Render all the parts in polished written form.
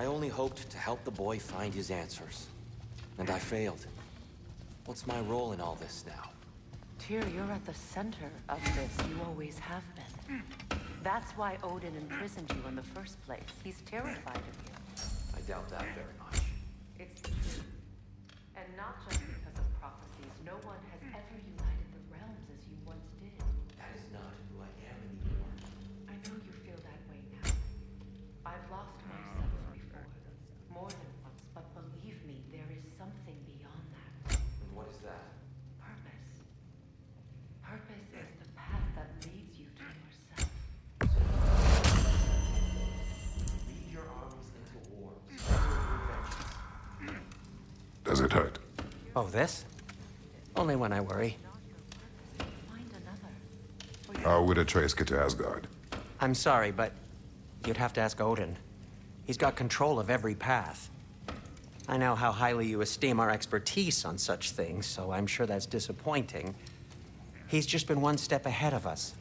I only hoped to help the boy find his answers. And I failed. What's my role in all this now? Tyr, you're at the center of this. You always have been. That's why Odin imprisoned you in the first place. He's terrified of you. I doubt that very much. It's the truth. And not just because of prophecies. No one has ever united the realms as you once did. That is not who I am anymore. I know you feel that way now. I've lost myself before. More than once, but believe me, there is something beyond that. And what is that? Purpose. Purpose is the path that leads you to yourself. Lead your armies into war. Vengeance. Does it hurt? Oh, this? Only when I worry. Find another. How would Atreus get to Asgard? I'm sorry, but you'd have to ask Odin. He's got control of every path. I know how highly you esteem our expertise on such things, so I'm sure that's disappointing. He's just been one step ahead of us.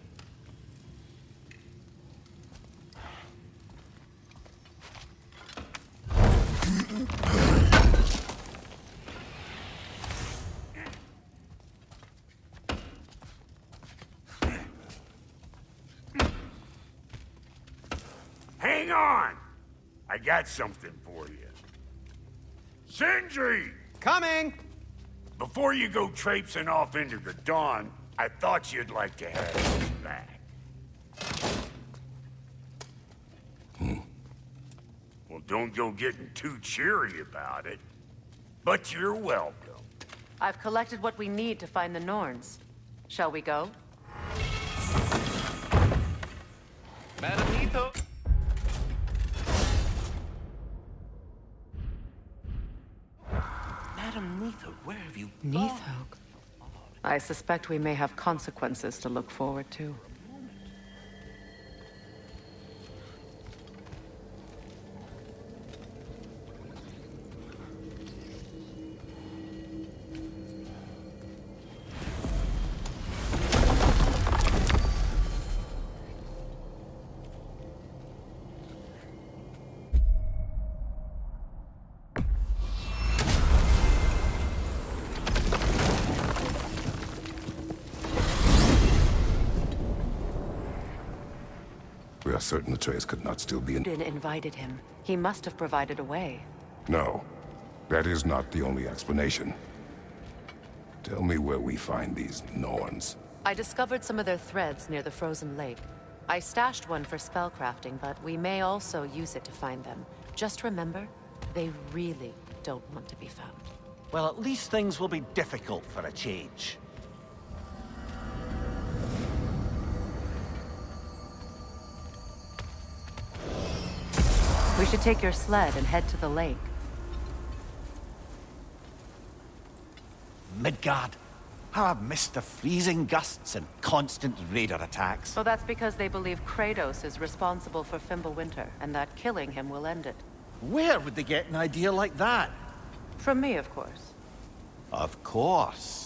Hang on! I got something for you. Sindri! Coming! Before you go traipsing off into the dawn, I thought you'd like to have this back. Well, don't go getting too cheery about it. But you're welcome. I've collected what we need to find the Norns. Shall we go? Madam Neato. Madam Neato, where have you gone? Neathog. I suspect we may have consequences to look forward to. We are certain Atreus could not still be in... Odin invited him. He must have provided a way. No, that is not the only explanation. Tell me where we find these Norns. I discovered some of their threads near the frozen lake. I stashed one for spellcrafting, but we may also use it to find them. Just remember, they really don't want to be found. Well, at least things will be difficult for a change. We should take your sled and head to the lake. Midgard. How I've missed the freezing gusts and constant raider attacks. So that's because they believe Kratos is responsible for Fimbulwinter, and that killing him will end it. Where would they get an idea like that? From me, of course. Of course.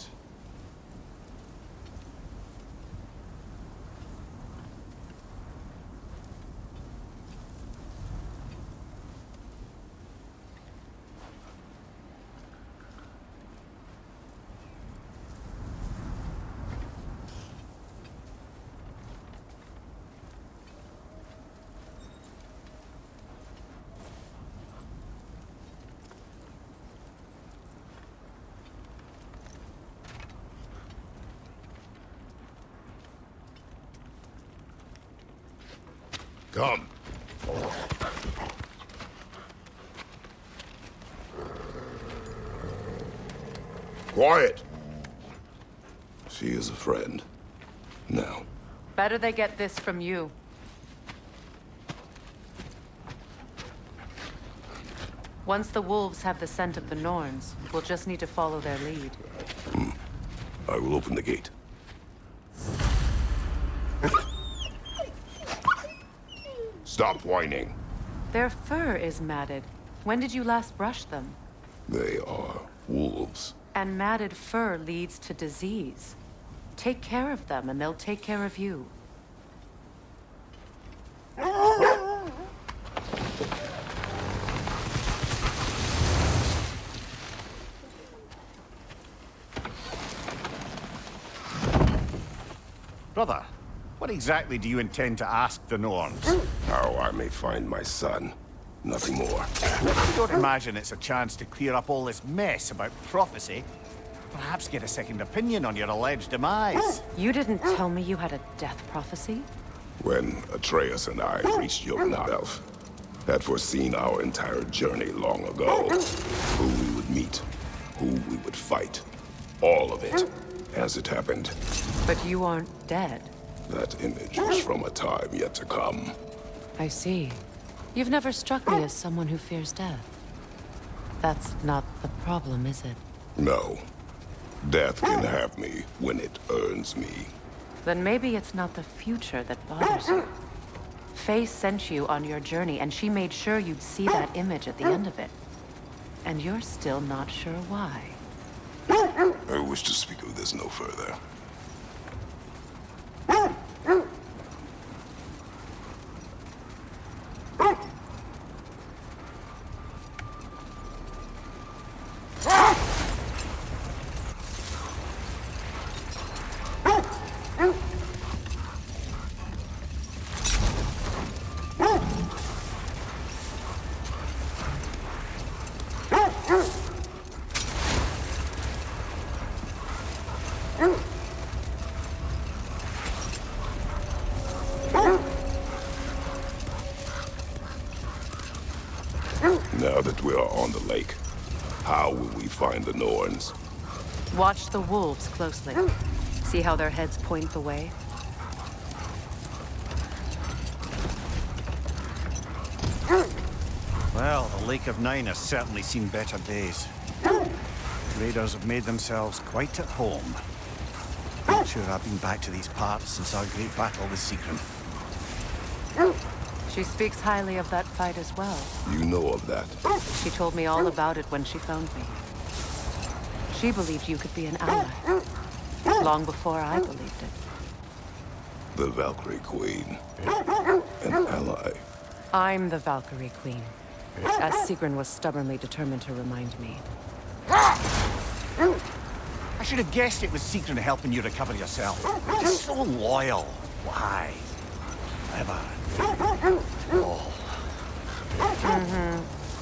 Come. Quiet. She is a friend. Now. Better they get this from you. Once the wolves have the scent of the Norns, we'll just need to follow their lead. I will open the gate. Stop whining. Their fur is matted. When did you last brush them? They are wolves. And matted fur leads to disease. Take care of them, and they'll take care of you. Brother, what exactly do you intend to ask the Norns? How I may find my son. Nothing more. I don't imagine it's a chance to clear up all this mess about prophecy. Perhaps get a second opinion on your alleged demise. You didn't tell me you had a death prophecy? When Atreus and I reached Yoknadalf, had foreseen our entire journey long ago. Who we would meet, who we would fight. All of it, as it happened. But you aren't dead. That image was from a time yet to come. I see. You've never struck me as someone who fears death. That's not the problem, is it? No. Death can have me when it earns me. Then maybe it's not the future that bothers you. Faye sent you on your journey, and she made sure you'd see that image at the end of it. And you're still not sure why. I wish to speak of this no further. Now that we are on the lake, how will we find the Norns? Watch the wolves closely. See how their heads point the way? Well, the Lake of Nine has certainly seen better days. Raiders have made themselves quite at home. Not sure I've been back to these parts since our great battle with Sigrun. She speaks highly of that fight as well. You know of that. She told me all about it when she found me. She believed you could be an ally. Long before I believed it. The Valkyrie Queen. An ally. I'm the Valkyrie Queen. As Sigrun was stubbornly determined to remind me. I should have guessed it was Sigrun helping you recover yourself. Just so loyal. Why? Ever.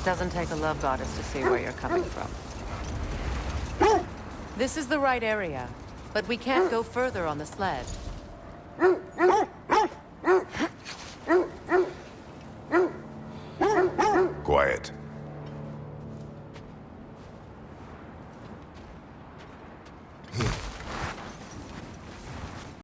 Doesn't take a love goddess to see where you're coming from. This is the right area, but we can't go further on the sled. Quiet.